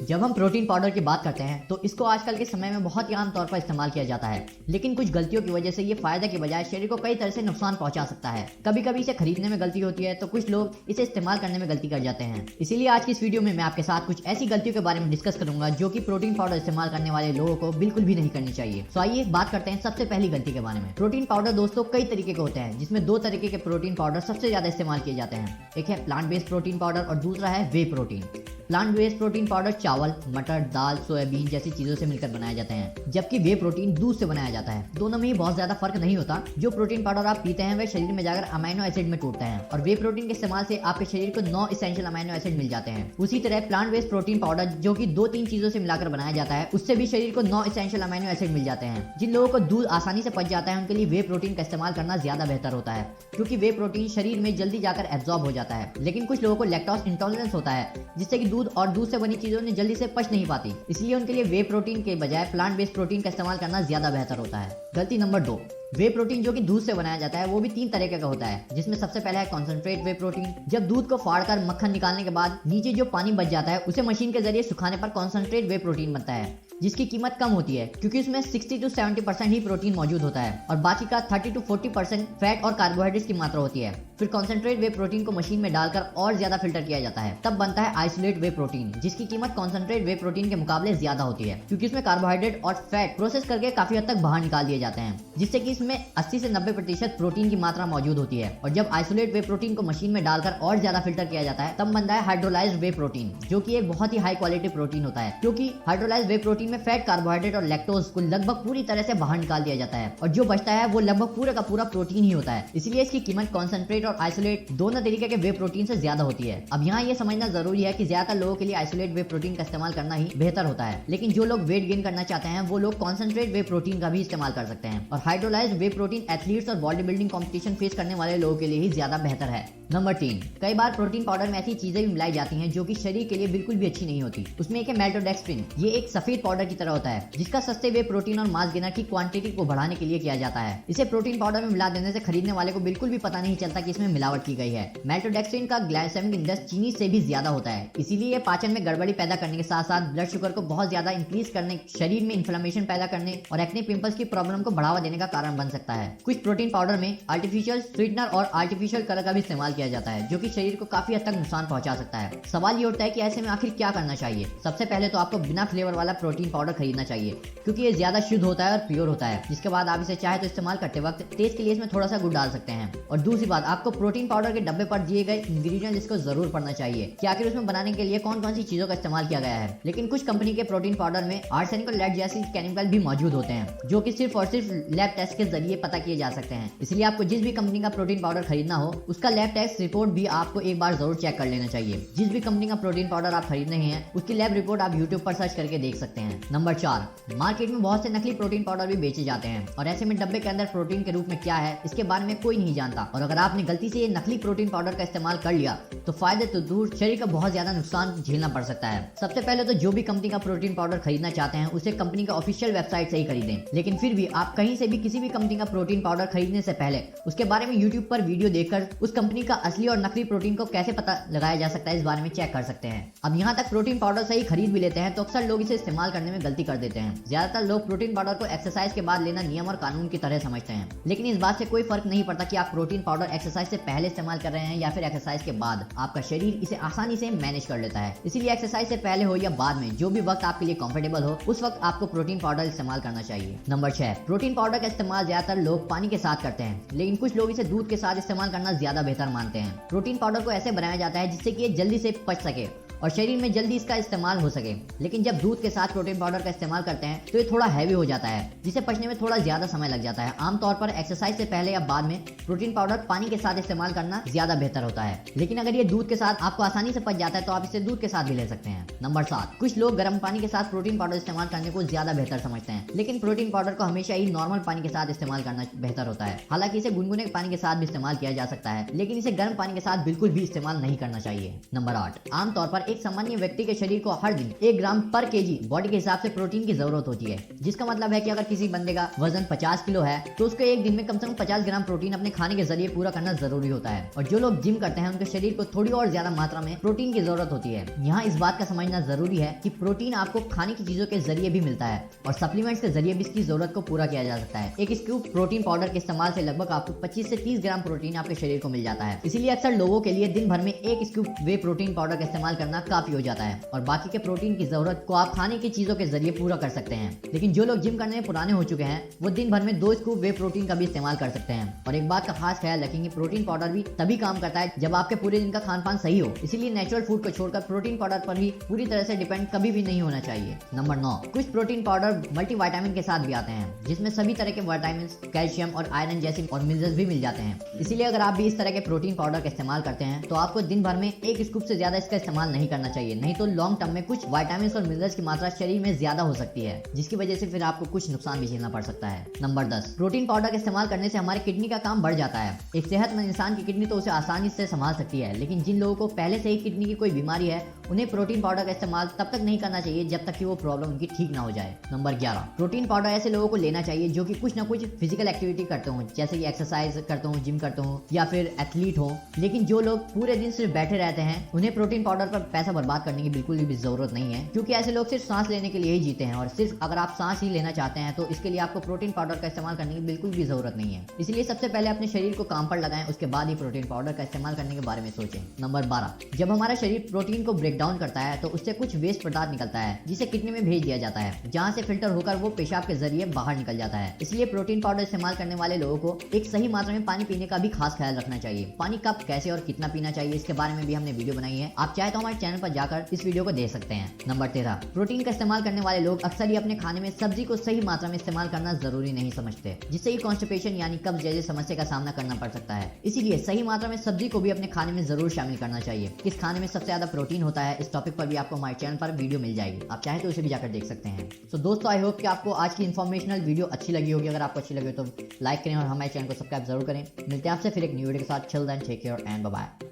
जब हम protein powder की बात करते हैं तो इसको आजकल के समय में बहुत ही आम तौर पर इस्तेमाल किया जाता है, लेकिन कुछ गलतियों की वजह से ये फायदे के बजाय शरीर को कई तरह से नुकसान पहुंचा सकता है। कभी कभी इसे खरीदने में गलती होती है तो कुछ लोग इसे इस्तेमाल करने में गलती कर जाते हैं। इसीलिए आज की इस वीडियो में मैं आपके साथ कुछ ऐसी गलतियों के बारे में डिस्कस करूंगा जो कि प्रोटीन पाउडर इस्तेमाल करने वाले लोगों को बिल्कुल भी नहीं करनी चाहिए। तो आइए बात करते हैं सबसे पहली गलती के बारे में। प्रोटीन पाउडर दोस्तों कई तरीके के होते हैं, जिसमें दो तरीके के प्रोटीन पाउडर सबसे ज्यादा इस्तेमाल किए जाते हैं। एक है प्लांट बेस्ड प्रोटीन पाउडर और दूसरा है whey protein. Plant based protein powder चावल, मटर, दाल, सोयाबीन जैसी चीजों से मिलकर बनाए जाते हैं, जबकि वे प्रोटीन दूध से बनाया जाता है। दोनों में ही बहुत ज्यादा फर्क नहीं होता। जो प्रोटीन पाउडर आप पीते हैं वह शरीर में जाकर अमीनो एसिड में टूटते हैं और वे प्रोटीन के इस्तेमाल से आपके शरीर को 9 एसेंशियल अमीनो एसिड मिल जाते हैं। उसी तरह प्लांट बेस्ड प्रोटीन पाउडर जो कि 2-3 चीजों से मिलाकर बनाया जाता है, उससे भी शरीर को 9 एसेंशियल अमीनो एसिड मिल जाते हैं। जिन लोगों को दूध आसानी से पच जाता है उनके लिए वे प्रोटीन का इस्तेमाल करना ज्यादा बेहतर होता है, क्योंकि वे प्रोटीन शरीर में जल्दी जाकर एब्जॉर्ब हो जाता है। लेकिन कुछ लोगों को लैक्टोज इंटॉलरेंस होता है, जिससे कि दूध और दूध से बनी चीजों ने जल्दी से पच नहीं पाती, इसलिए उनके लिए वे प्रोटीन के बजाय प्लांट बेस्ड प्रोटीन का इस्तेमाल करना ज्यादा बेहतर होता है। गलती नंबर 2, वे प्रोटीन जो कि दूध से बनाया जाता है वो भी 3 तरीके का होता है, जिसमें सबसे पहला है कॉन्सेंट्रेट वे प्रोटीन। जब दूध को फाड़कर मक्खन निकालने के बाद नीचे जो पानी बच जाता है उसे मशीन के जरिए सुखाने पर कॉन्सेंट्रेट वे प्रोटीन बनता है, जिसकी कीमत कम होती है क्योंकि उसमें 60 से 70% ही प्रोटीन मौजूद होता है और बाकी का 30 से 40% फैट और कार्बोहाइड्रेट्स की मात्रा होती है। फिर कॉन्सेंट्रेट वे प्रोटीन को मशीन में डालकर और ज्यादा फिल्टर किया जाता है, तब बनता है आइसोलेट वे प्रोटीन, जिसकी कीमत कॉन्सेंट्रेट वे प्रोटीन के मुकाबले ज्यादा होती है, क्योंकि इसमें कार्बोहाइड्रेट और फैट प्रोसेस करके काफी हद तक बाहर निकाल दिए जाते हैं, जिससे कि इसमें 80 से 90% प्रोटीन की मात्रा मौजूद होती है। और जब आइसोलेट वे प्रोटीन को मशीन में डालकर और ज्यादा फिल्टर किया जाता है तब बनता है हाइड्रोलाइज्ड वे प्रोटीन, जो कि एक बहुत ही हाई क्वालिटी प्रोटीन होता है, क्योंकि हाइड्रोलाइज्ड वे प्रोटीन में फैट, कार्बोहाइड्रेट और लैक्टोज को लगभग पूरी तरह से बाहर निकाल दिया जाता है और जो बचता है वो लगभग पूरे का पूरा प्रोटीन ही होता है। इसलिए इसकी कीमत कॉन्सेंट्रेट और आइसोलेट दोनों तरीके के वे प्रोटीन से ज्यादा होती है। अब यहाँ ये समझना जरूरी है कि ज्यादातर लोगों के लिए आइसोलेट वे प्रोटीन का इस्तेमाल करना ही बेहतर होता है, लेकिन जो लोग वेट गेन करना चाहते हैं वो लोग कॉन्सेंट्रेट वे प्रोटीन का भी इस्तेमाल कर सकते हैं। और हाइड्रोलाइज्ड वे प्रोटीन एथलीट्स और बॉडी बिल्डिंग कॉम्पिटिशन फेस करने वाले लोगों के लिए ही ज्यादा बेहतर है। नंबर 3, कई बार प्रोटीन पाउडर में ऐसी चीजें भी मिलाई जाती हैं जो कि शरीर के लिए बिल्कुल भी अच्छी नहीं होती। उसमें एक है मेल्टोडेक्स्ट्रिन। ये एक सफेद पाउडर की तरह होता है, जिसका सस्ते वे प्रोटीन और मास गेनर की क्वांटिटी को बढ़ाने के लिए किया जाता है। इसे प्रोटीन पाउडर में मिला देने से खरीदने वाले को बिल्कुल भी पता नहीं चलता कि इसमें मिलावट की गई है। मेल्टोडेक्स्ट्रिन का ग्लाइसेमिक इंडेक्स चीनी से भी ज्यादा होता है, इसीलिए ये पाचन में गड़बड़ी पैदा करने के साथ साथ ब्लड शुगर को बहुत ज्यादा इंक्रीज करने, शरीर में इन्फ्लेमेशन पैदा करने और एक्ने पिंपल्स की प्रॉब्लम को बढ़ावा देने का कारण बन सकता है। कुछ प्रोटीन पाउडर में आर्टिफिशियल स्वीटनर और आर्टिफिशियल कलर का भी इस्तेमाल किया जाता है, जो कि शरीर को काफी हद तक नुकसान पहुंचा सकता है। सवाल ये उठता है कि ऐसे में आखिर क्या करना चाहिए। सबसे पहले तो आपको बिना फ्लेवर वाला प्रोटीन पाउडर खरीदना चाहिए, क्योंकि ये ज्यादा शुद्ध होता है और प्योर होता है। जिसके बाद आप इसे चाहे तो इस्तेमाल करते वक्त टेस्ट के लिए इसमें थोड़ा सा गुड़ डाल सकते हैं। और दूसरी बात, आपको प्रोटीन पाउडर के डब्बे पर दिए गए इंग्रेडिएंट्स इसको जरूर पढ़ना चाहिए कि आखिर उसमें बनाने के लिए कौन कौन सी चीजों का इस्तेमाल किया गया है। लेकिन कुछ कंपनी के प्रोटीन पाउडर में आर्सेनिक और लेड जैसी केमिकल भी मौजूद होते हैं, जो कि सिर्फ और सिर्फ लैब टेस्ट के जरिए पता किए जा सकते हैं। इसलिए आपको जिस भी कंपनी का प्रोटीन पाउडर खरीदना हो उसका लैब टेस्ट रिपोर्ट भी आपको एक बार जरूर चेक कर लेना चाहिए। जिस भी कंपनी का प्रोटीन पाउडर आप खरीद रहे हैं उसकी लैब रिपोर्ट आप यूट्यूब पर सर्च करके देख सकते हैं। नंबर 4, मार्केट में बहुत से नकली प्रोटीन पाउडर भी बेचे जाते हैं और ऐसे में डब्बे के अंदर प्रोटीन के रूप में क्या है इसके बारे में कोई नहीं जानता। और अगर आपने गलती से ये नकली प्रोटीन पाउडर का इस्तेमाल कर लिया तो फायदे तो दूर, शरीर का बहुत ज्यादा नुकसान झेलना पड़ सकता है। सबसे पहले तो जो भी कंपनी का प्रोटीन पाउडर खरीदना चाहते हैं उसे कंपनी का ऑफिशियल वेबसाइट से ही खरीदें। लेकिन फिर भी आप कहीं से भी किसी भी कंपनी का प्रोटीन पाउडर खरीदने से पहले उसके बारे में यूट्यूब पर वीडियो देखकर उस कंपनी का असली और नकली प्रोटीन को कैसे पता लगाया जा सकता है इस बारे में चेक कर सकते हैं। अब यहाँ तक प्रोटीन पाउडर सही खरीद भी लेते हैं तो अक्सर लोग इसे इस्तेमाल करने में गलती कर देते हैं। ज्यादातर लोग प्रोटीन पाउडर को एक्सरसाइज के बाद लेना नियम और कानून की तरह समझते हैं, लेकिन इस बात से कोई फर्क नहीं पड़ता कि आप प्रोटीन पाउडर एक्सरसाइज से पहले इस्तेमाल कर रहे हैं या फिर एक्सरसाइज के बाद। आपका शरीर इसे आसानी से मैनेज कर लेता है, इसीलिए एक्सरसाइज से पहले हो या बाद में, जो भी वक्त आपके लिए कंफर्टेबल हो उस वक्त आपको प्रोटीन पाउडर इस्तेमाल करना चाहिए। नंबर 6, प्रोटीन पाउडर का इस्तेमाल ज्यादातर लोग पानी के साथ करते हैं, लेकिन कुछ लोग इसे दूध के साथ इस्तेमाल करना ज्यादा बेहतर मानते हैं। प्रोटीन पाउडर को ऐसे बनाया जाता है जिससे कि ये जल्दी से पच सके और शरीर में जल्दी इसका इस्तेमाल हो सके। लेकिन जब दूध के साथ प्रोटीन पाउडर का इस्तेमाल करते हैं तो ये थोड़ा हैवी हो जाता है, जिसे पचने में थोड़ा ज्यादा समय लग जाता है। आमतौर पर एक्सरसाइज से पहले या बाद में प्रोटीन पाउडर पानी के साथ इस्तेमाल करना ज्यादा बेहतर होता है, लेकिन अगर ये दूध के साथ आपको आसानी से पच जाता है तो आप इसे दूध के साथ भी ले सकते हैं। नंबर 7, कुछ लोग गर्म पानी के साथ प्रोटीन पाउडर इस्तेमाल करने को ज्यादा बेहतर समझते हैं, लेकिन प्रोटीन पाउडर को हमेशा ही नॉर्मल पानी के साथ इस्तेमाल करना बेहतर होता है। हालांकि इसे गुनगुने पानी के साथ भी इस्तेमाल किया जा सकता है, लेकिन इसे गर्म पानी के साथ बिल्कुल भी इस्तेमाल नहीं करना चाहिए। नंबर 8, आमतौर पर एक सामान्य व्यक्ति के शरीर को हर दिन 1 ग्राम पर केजी बॉडी के हिसाब से प्रोटीन की जरूरत होती है, जिसका मतलब है कि अगर किसी बंदे का वजन 50 किलो है तो उसको एक दिन में कम से कम 50 ग्राम प्रोटीन अपने खाने के जरिए पूरा करना जरूरी होता है। और जो लोग जिम करते हैं उनके शरीर को थोड़ी और ज्यादा मात्रा में प्रोटीन की जरूरत होती है। यहाँ इस बात का समझना जरूरी है कि प्रोटीन आपको खाने की चीजों के जरिए भी मिलता है और सप्लीमेंट्स के जरिए भी इसकी जरूरत को पूरा किया जा सकता है। एक स्कूप प्रोटीन पाउडर के इस्तेमाल से लगभग आपको 25 से 30 ग्राम प्रोटीन आपके शरीर को मिल जाता है। इसीलिए अक्सर लोगों के लिए दिन भर में एक स्कूप वे प्रोटीन पाउडर का इस्तेमाल करना काफी हो जाता है और बाकी के प्रोटीन की जरूरत को आप खाने की चीजों के जरिए पूरा कर सकते हैं। लेकिन जो लोग जिम करने में पुराने हो चुके हैं वो दिन भर में 2 स्कूप वे प्रोटीन का भी इस्तेमाल कर सकते हैं। और एक बात का खास ख्याल रखेंगे, प्रोटीन पाउडर भी तभी काम करता है जब आपके पूरे दिन का खान पान सही हो। इसीलिए नेचुरल फूड को छोड़कर प्रोटीन पाउडर पर ही पूरी तरह से डिपेंड कभी भी नहीं होना चाहिए। नंबर 9, कुछ प्रोटीन पाउडर मल्टीविटामिन के साथ भी आते हैं जिसमें सभी तरह के विटामिन, कैल्शियम और आयरन जैसे और मिनरल्स भी मिल जाते हैं। इसीलिए अगर आप भी इस तरह के प्रोटीन पाउडर का इस्तेमाल करते हैं तो आपको दिन भर में 1 स्कूप से ज्यादा इसका इस्तेमाल नहीं करना चाहिए, नहीं तो लॉन्ग टर्म में कुछ विटामिन और मिनरल्स की मात्रा शरीर में ज्यादा हो सकती है, जिसकी वजह से फिर आपको कुछ नुकसान भी झेलना पड़ सकता है। नंबर 10, प्रोटीन पाउडर का इस्तेमाल करने से हमारे किडनी का काम बढ़ जाता है। एक सेहतमंद इंसान की किडनी तो उसे आसानी से संभाल सकती है, लेकिन जिन लोगों को पहले से ही किडनी की कोई बीमारी है उन्हें प्रोटीन पाउडर का इस्तेमाल तब तक नहीं करना चाहिए जब तक कि वो प्रॉब्लम उनकी ठीक ना हो जाए। नंबर 11, प्रोटीन पाउडर ऐसे लोगों को लेना चाहिए जो कि कुछ ना कुछ फिजिकल एक्टिविटी करते हो, जैसे कि एक्सरसाइज करते हो, जिम करते हो या फिर एथलीट हो। लेकिन जो लोग पूरे दिन सिर्फ बैठे रहते हैं उन्हें प्रोटीन पाउडर पर पैसा बर्बाद करने की बिल्कुल भी जरूरत नहीं है, क्योंकि ऐसे लोग सिर्फ सांस लेने के लिए ही जीते हैं और सिर्फ अगर आप सांस ही लेना चाहते हैं तो इसके लिए आपको प्रोटीन पाउडर का इस्तेमाल करने की बिल्कुल भी जरूरत नहीं है। इसलिए सबसे पहले अपने शरीर को काम पर लगाएं, उसके बाद ही प्रोटीन पाउडर का इस्तेमाल करने के बारे में सोचें। नंबर 12, जब हमारा शरीर प्रोटीन को ब्रेक डाउन करता है तो उससे कुछ वेस्ट पदार्थ निकलता है जिसे किडनी में भेज दिया जाता है, जहाँ से फिल्टर होकर वो पेशाब के जरिए बाहर निकल जाता है। इसलिए प्रोटीन पाउडर इस्तेमाल करने वाले लोगों को एक सही मात्रा में पानी पीने का भी खास ख्याल रखना चाहिए। पानी कब, कैसे और कितना पीना चाहिए इसके बारे में भी हमने वीडियो बनाई है, आप चाहे तो हमारे चैनल पर जाकर इस वीडियो को देख सकते हैं। नंबर 13, प्रोटीन का इस्तेमाल करने वाले लोग अक्सर ही अपने खाने में सब्जी को सही मात्रा में इस्तेमाल करना जरूरी नहीं समझते, जिससे कॉन्स्टिपेशन यानी कब्ज जैसी समस्या का सामना करना पड़ सकता है। इसीलिए सही मात्रा में सब्जी को भी अपने खाने में जरूर शामिल करना चाहिए। किस खाने में सबसे ज्यादा प्रोटीन होता है इस टॉपिक पर भी आपको हमारे चैनल पर वीडियो मिल जाएगी, आप चाहे तो उसे भी जाकर देख सकते हैं। तो दोस्तों, आई होप कि आपको आज की इन्फॉर्मेशनल वीडियो अच्छी लगी होगी। अगर आपको अच्छी लगी तो लाइक करें और हमारे चैनल को सब्सक्राइब जरूर करें। मिलते हैं आपसे फिर एक न्यू वीडियो के साथ। Chill then, take care and bye bye.